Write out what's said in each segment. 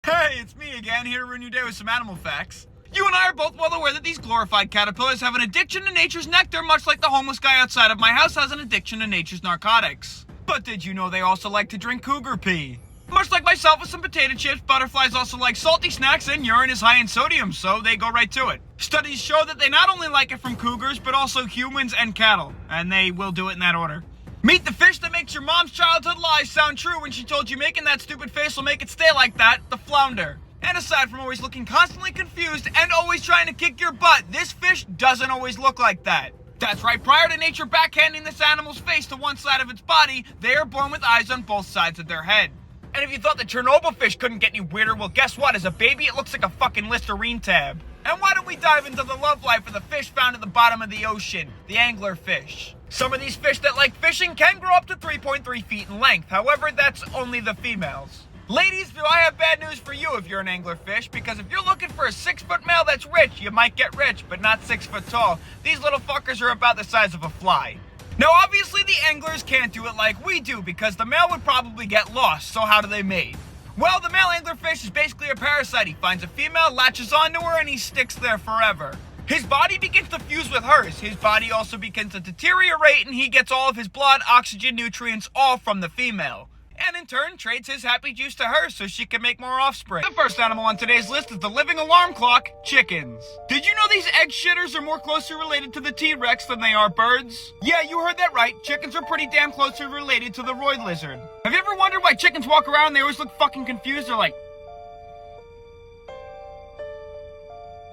Hey, it's me again, here to ruin your day with some animal facts. You and I are both well aware that these glorified caterpillars have an addiction to nature's nectar, much like the homeless guy outside of my house has an addiction to nature's narcotics. But did you know they also like to drink cougar pee? Much like myself with some potato chips, butterflies also like salty snacks, and urine is high in sodium, so they go right to it. Studies show that they not only like it from cougars, but also humans and cattle, and they will do it in that order. Meet the fish that makes your mom's childhood lies sound true when she told you making that stupid face will make it stay like that, the flounder. And aside from always looking constantly confused and always trying to kick your butt, this fish doesn't always look like that. That's right, prior to nature backhanding this animal's face to one side of its body, they are born with eyes on both sides of their head. And if you thought the Chernobyl fish couldn't get any weirder, well guess what, as a baby it looks like a fucking Listerine tab. And why don't we dive into the love life of the fish found at the bottom of the ocean, the anglerfish. Some of these fish that like fishing can grow up to 3.3 feet in length, however that's only the females. Ladies, do I have bad news for you if you're an anglerfish, because if you're looking for a 6-foot male that's rich, you might get rich, but not 6 foot tall. These little fuckers are about the size of a fly. Now obviously the anglers can't do it like we do, because the male would probably get lost, so how do they mate? Well, the male anglerfish is basically a parasite. He finds a female, latches onto her, and he sticks there forever. His body begins to fuse with hers. His body also begins to deteriorate, and he gets all of his blood, oxygen, nutrients, all from the female. And in turn, trades his happy juice to her so she can make more offspring. The first animal on today's list is the living alarm clock, chickens. Did you know these egg shitters are more closely related to the T-Rex than they are birds? Yeah, you heard that right. Chickens are pretty damn closely related to the roid lizard. Have you ever wondered why chickens walk around and they always look fucking confused? They're like...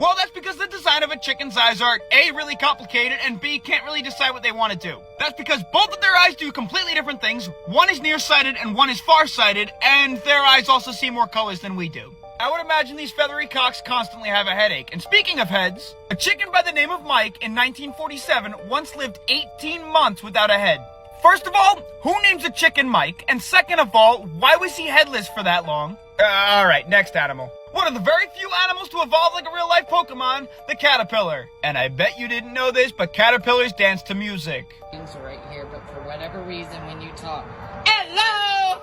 Well, that's because the design of a chicken's eyes are A, really complicated, and B, can't really decide what they want to do. That's because both of their eyes do completely different things. One is nearsighted and one is farsighted, and their eyes also see more colors than we do. I would imagine these feathery cocks constantly have a headache. And speaking of heads, a chicken by the name of Mike in 1947 once lived 18 months without a head. First of all, who names a chicken Mike? And second of all, why was he headless for that long? Alright, next animal. One of the very few animals to evolve like a real-life Pokemon, the caterpillar. And I bet you didn't know this, but caterpillars dance to music. Things are right here, but for whatever reason, when you talk, hello!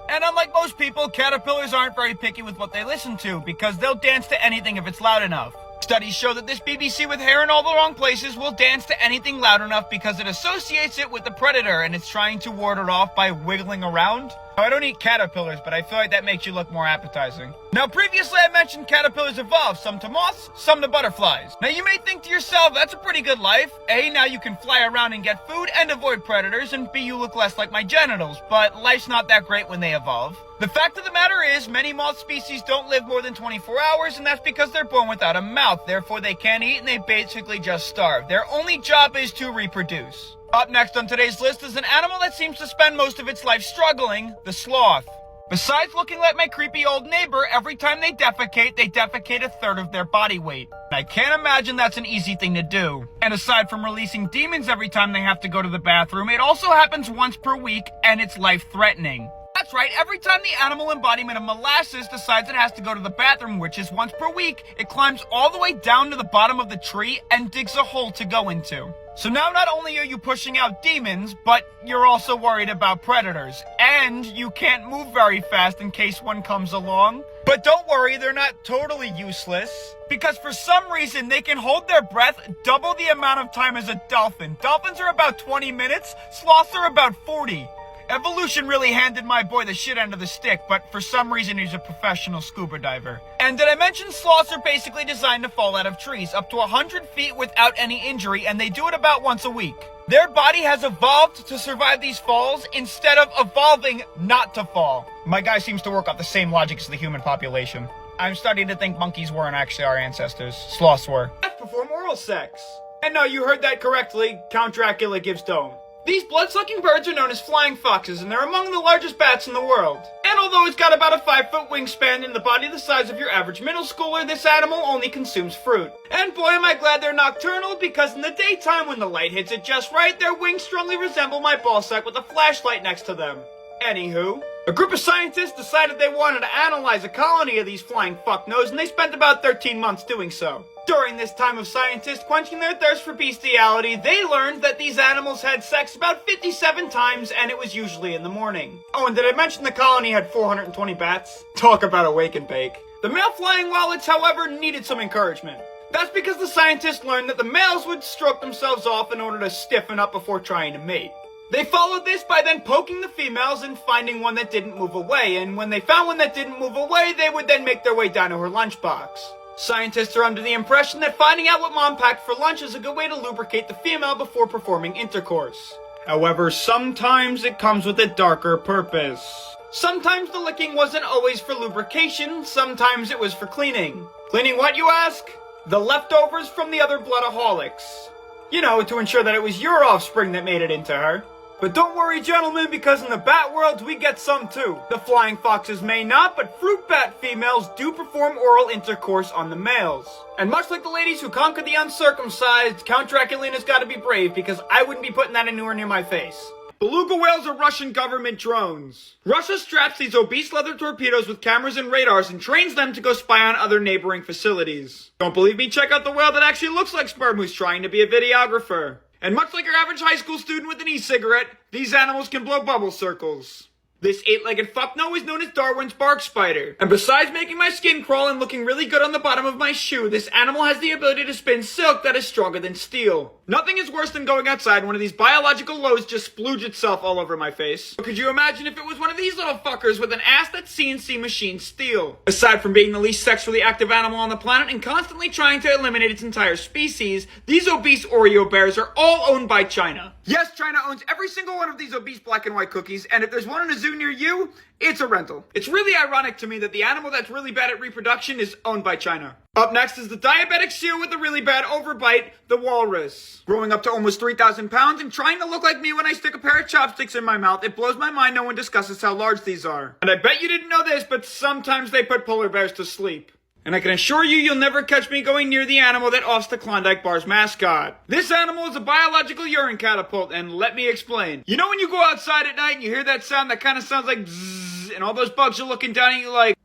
And unlike most people, caterpillars aren't very picky with what they listen to, because they'll dance to anything if it's loud enough. Studies show that this BBC with hair in all the wrong places will dance to anything loud enough because it associates it with the predator and it's trying to ward it off by wiggling around. Now, I don't eat caterpillars, but I feel like that makes you look more appetizing. Now, previously I mentioned caterpillars evolve, some to moths, some to butterflies. Now, you may think to yourself, that's a pretty good life. A, now you can fly around and get food and avoid predators, and B, you look less like my genitals, but life's not that great when they evolve. The fact of the matter is, many moth species don't live more than 24 hours, and that's because they're born without a mouth. Therefore, they can't eat, and they basically just starve. Their only job is to reproduce. Up next on today's list is an animal that seems to spend most of its life struggling, the sloth. Besides looking like my creepy old neighbor, every time they defecate a third of their body weight. I can't imagine that's an easy thing to do. And aside from releasing demons every time they have to go to the bathroom, it also happens once per week, and it's life-threatening. That's right, every time the animal embodiment of molasses decides it has to go to the bathroom, which is once per week, it climbs all the way down to the bottom of the tree and digs a hole to go into. So now not only are you pushing out demons, but you're also worried about predators. And you can't move very fast in case one comes along. But don't worry, they're not totally useless. Because for some reason, they can hold their breath double the amount of time as a dolphin. Dolphins are about 20 minutes, sloths are about 40. Evolution really handed my boy the shit end of the stick, but for some reason he's a professional scuba diver. And did I mention sloths are basically designed to fall out of trees up to 100 feet without any injury, and they do it about once a week. Their body has evolved to survive these falls instead of evolving not to fall. My guy seems to work off the same logic as the human population. I'm starting to think monkeys weren't actually our ancestors. Sloths were. That's perform oral sex. And no, you heard that correctly. Count Dracula gives dome. These blood-sucking birds are known as flying foxes, and they're among the largest bats in the world. And although it's got about a 5-foot wingspan and the body the size of your average middle schooler, this animal only consumes fruit. And boy am I glad they're nocturnal, because in the daytime when the light hits it just right, their wings strongly resemble my ballsack with a flashlight next to them. Anywho, A group of scientists decided they wanted to analyze a colony of these flying fucknos, and they spent about 13 months doing so. During this time of scientists quenching their thirst for bestiality, they learned that these animals had sex about 57 times, and it was usually in the morning. Oh, and did I mention the colony had 420 bats? Talk about a wake and bake. The male flying wallets, however, needed some encouragement. That's because the scientists learned that the males would stroke themselves off in order to stiffen up before trying to mate. They followed this by then poking the females and finding one that didn't move away, and when they found one that didn't move away, they would then make their way down to her lunchbox. Scientists are under the impression that finding out what mom packed for lunch is a good way to lubricate the female before performing intercourse. However, sometimes it comes with a darker purpose. Sometimes the licking wasn't always for lubrication, sometimes it was for cleaning. Cleaning what, you ask? The leftovers from the other bloodaholics. You know, to ensure that it was your offspring that made it into her. But don't worry, gentlemen, because in the bat world, we get some too. The flying foxes may not, but fruit bat females do perform oral intercourse on the males. And much like the ladies who conquered the uncircumcised, Count Draculina's gotta be brave, because I wouldn't be putting that anywhere near my face. Beluga whales are Russian government drones. Russia straps these obese leather torpedoes with cameras and radars and trains them to go spy on other neighboring facilities. Don't believe me? Check out the whale that actually looks like sperm who's trying to be a videographer. And much like your average high school student with an e-cigarette, these animals can blow bubble circles. This 8-legged fuckno is known as Darwin's bark spider. And besides making my skin crawl and looking really good on the bottom of my shoe, this animal has the ability to spin silk that is stronger than steel. Nothing is worse than going outside and one of these biological loads just splooge itself all over my face. But could you imagine if it was one of these little fuckers with an ass that CNC machines steel? Aside from being the least sexually active animal on the planet and constantly trying to eliminate its entire species, these obese Oreo bears are all owned by China. Yes, China owns every single one of these obese black and white cookies, and if there's one in a zoo near you, it's a rental. It's really ironic to me that the animal that's really bad at reproduction is owned by China. Up next is the diabetic seal with a really bad overbite, the walrus. Growing up to almost 3,000 pounds and trying to look like me when I stick a pair of chopsticks in my mouth, it blows my mind no one discusses how large these are. And I bet you didn't know this, but sometimes they put polar bears to sleep. And I can assure you, you'll never catch me going near the animal that offs the Klondike Bar's mascot. This animal is a biological urine catapult, and let me explain. You know when you go outside at night and you hear that sound that kind of sounds like zzzz, and all those bugs are looking down at you like...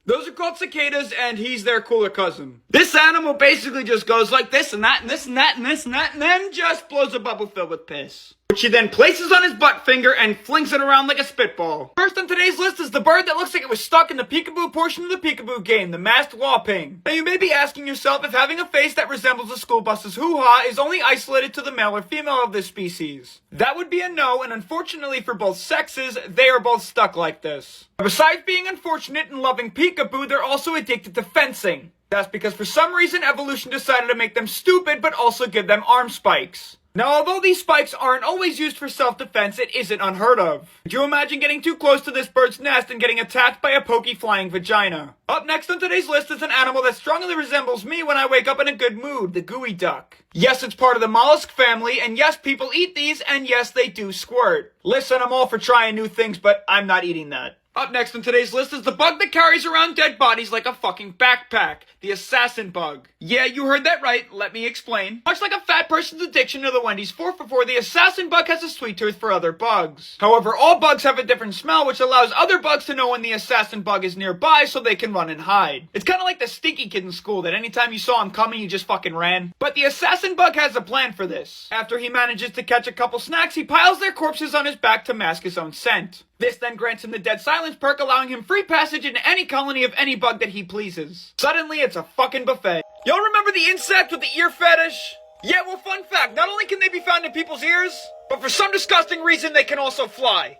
Those are called cicadas, and he's their cooler cousin. This animal basically just goes like this and that and this and that and this and that, and then just blows a bubble filled with piss, which he then places on his butt finger and flings it around like a spitball. First on today's list is the bird that looks like it was stuck in the peekaboo portion of the peekaboo game, the masked waping. Now you may be asking yourself if having a face that resembles a school bus's hoo-ha is only isolated to the male or female of this species. That would be a no, and unfortunately for both sexes, they are both stuck like this. Besides being unfortunate and loving peekaboo, they're also addicted to fencing. That's because for some reason evolution decided to make them stupid but also give them arm spikes. Now, although these spikes aren't always used for self-defense, it isn't unheard of. Could you imagine getting too close to this bird's nest and getting attacked by a pokey flying vagina? Up next on today's list is an animal that strongly resembles me when I wake up in a good mood, the gooey duck. Yes, it's part of the mollusk family, and yes, people eat these, and yes, they do squirt. Listen, I'm all for trying new things, but I'm not eating that. Up next on today's list is the bug that carries around dead bodies like a fucking backpack, the assassin bug. Yeah, you heard that right, let me explain. Much like a fat person's addiction to the Wendy's 4 for $4, the assassin bug has a sweet tooth for other bugs. However, all bugs have a different smell, which allows other bugs to know when the assassin bug is nearby so they can run and hide. It's kind of like the stinky kid in school that anytime you saw him coming, you just fucking ran. But the assassin bug has a plan for this. After he manages to catch a couple snacks, he piles their corpses on his back to mask his own scent. This then grants him the dead silence perk, allowing him free passage into any colony of any bug that he pleases. Suddenly, it's a fucking buffet. Y'all remember the insect with the ear fetish? Yeah, well, fun fact, not only can they be found in people's ears, but for some disgusting reason, they can also fly.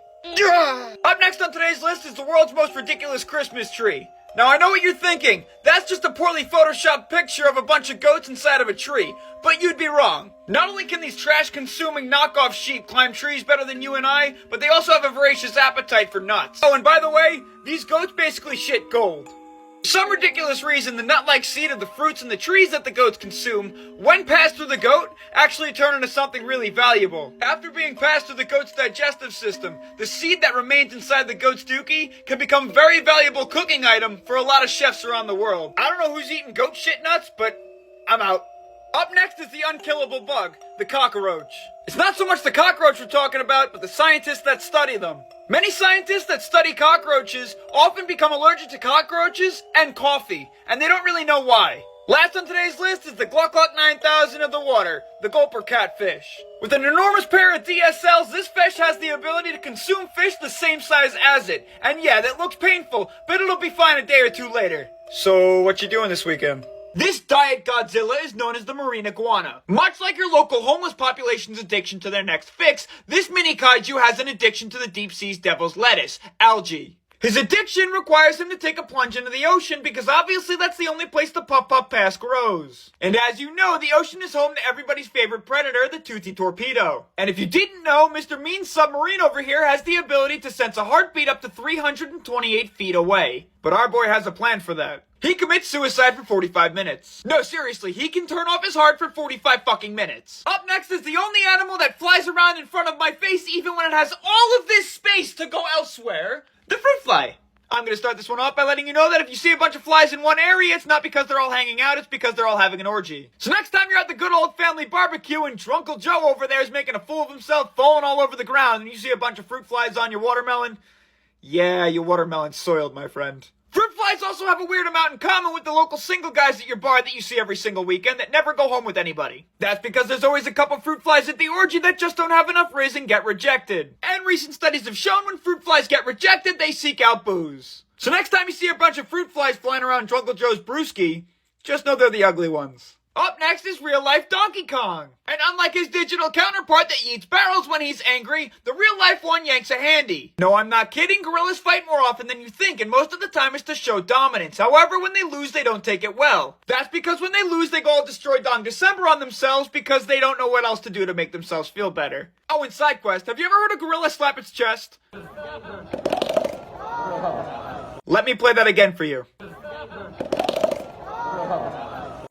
Up next on today's list is the world's most ridiculous Christmas tree. Now, I know what you're thinking. That's just a poorly photoshopped picture of a bunch of goats inside of a tree. But you'd be wrong. Not only can these trash-consuming knockoff sheep climb trees better than you and I, but they also have a voracious appetite for nuts. Oh, and by the way, these goats basically shit gold. For some ridiculous reason, the nut-like seed of the fruits and the trees that the goats consume, when passed through the goat, actually turn into something really valuable. After being passed through the goat's digestive system, the seed that remains inside the goat's dookie can become a very valuable cooking item for a lot of chefs around the world. I don't know who's eating goat shit nuts, but I'm out. Up next is the unkillable bug, the cockroach. It's not so much the cockroach we're talking about, but the scientists that study them. Many scientists that study cockroaches often become allergic to cockroaches and coffee, and they don't really know why. Last on today's list is the Gluck Gluck 9000 of the water, the gulper catfish. With an enormous pair of DSLs, this fish has the ability to consume fish the same size as it. And yeah, that looks painful, but it'll be fine a day or two later. So, what you doing this weekend? This diet Godzilla is known as the marine iguana. Much like your local homeless population's addiction to their next fix, this mini kaiju has an addiction to the deep sea's devil's lettuce, algae. His addiction requires him to take a plunge into the ocean because obviously that's the only place the puff-puff pass grows. And as you know, the ocean is home to everybody's favorite predator, the toothy torpedo. And if you didn't know, Mr. Mean Submarine over here has the ability to sense a heartbeat up to 328 feet away. But our boy has a plan for that. He commits suicide for 45 minutes. No, seriously, he can turn off his heart for 45 fucking minutes. Up next is the only animal that flies around in front of my face even when it has all of this space to go elsewhere. The fruit fly. I'm gonna start this one off by letting you know that if you see a bunch of flies in one area, it's not because they're all hanging out, it's because they're all having an orgy. So next time you're at the good old family barbecue and Drunkle Joe over there is making a fool of himself, falling all over the ground, and you see a bunch of fruit flies on your watermelon, yeah, your watermelon's soiled, my friend. Fruit flies also have a weird amount in common with the local single guys at your bar that you see every single weekend that never go home with anybody. That's because there's always a couple fruit flies at the orgy that just don't have enough riz and get rejected. And recent studies have shown when fruit flies get rejected, they seek out booze. So next time you see a bunch of fruit flies flying around Drunkle Joe's brewski, just know they're the ugly ones. Up next is real-life Donkey Kong. And unlike his digital counterpart that yeets barrels when he's angry, the real-life one yanks a handy. No, I'm not kidding, gorillas fight more often than you think, and most of the time it's to show dominance. However, when they lose, they don't take it well. That's because when they lose, they go all destroy Dong December on themselves because they don't know what else to do to make themselves feel better. Oh, and side quest, have you ever heard a gorilla slap its chest? Let me play that again for you.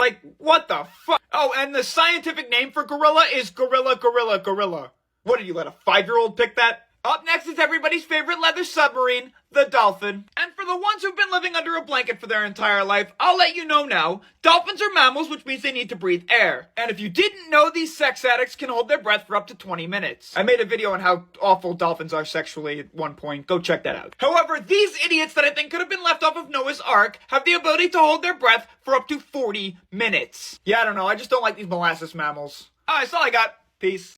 Like, what the fuck? Oh, and the scientific name for gorilla is gorilla, gorilla, gorilla. What did you let a 5-year-old pick that? Up next is everybody's favorite leather submarine, the dolphin. And for the ones who've been living under a blanket for their entire life, I'll let you know now. Dolphins are mammals, which means they need to breathe air. And if you didn't know, these sex addicts can hold their breath for up to 20 minutes. I made a video on how awful dolphins are sexually at one point. Go check that out. However, these idiots that I think could have been left off of Noah's Ark have the ability to hold their breath for up to 40 minutes. Yeah, I don't know. I just don't like these molasses mammals. Alright, that's all I got. Peace.